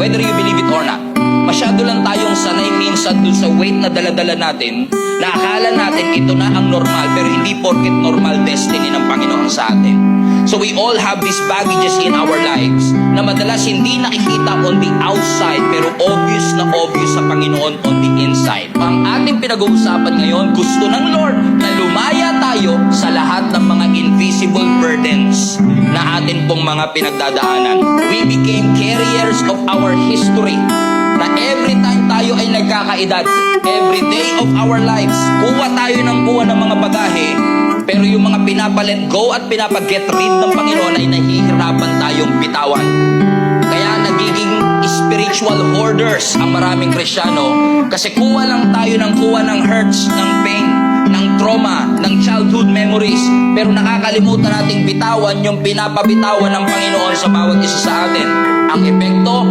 Whether you believe it or not, masyado lang tayong sanay minsan dun sa weight na daladala natin, na akala natin ito na ang normal, pero hindi porket normal destiny ng Panginoon sa atin. So we all have these baggages in our lives na madalas hindi nakikita on the outside, pero obvious sa Panginoon on the inside. Ang ating pinag-uusapan ngayon, gusto ng Lord na lumaya tayo sa lahat ng mga invisible burdens na atin pong mga pinagdadaanan. We became carriers of our history, na every time tayo ay nagkakaedad, every day of our lives, kuha tayo ng mga bagahe, pero yung mga pinapalet go at pinapag-get rid ng Panginoon ay nahihirapan tayong bitawan. Kaya nagiging spiritual hoarders ang maraming Kristyano, kasi kuha lang tayo ng hurts, ng pain, ng trauma, ng childhood memories, pero nakakalimutan nating bitawan yung pinapabitawan ng Panginoon sa bawat isa sa atin. Ang epekto,